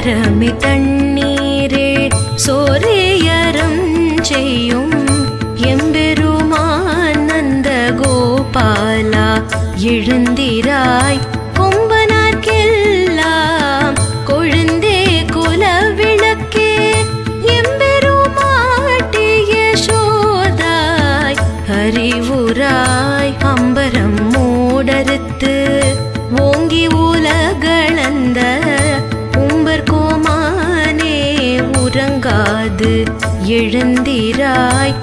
அம்பரமே தண்ணீரே சோரேயரம் செய்யும் எம்பெருமான் நந்த கோபாலா எழுந்திராய் கொம்பனார்க்கெல்லாம் கொழுந்தே குலவிளக்கே எம்பெருமாட்டி யசோதாய் அறிவுராய் அம்பரம் மூடறுத்து ஓங்கி உலகளந்த உம்பர் கோமானே உறங்காது எழுந்திராய்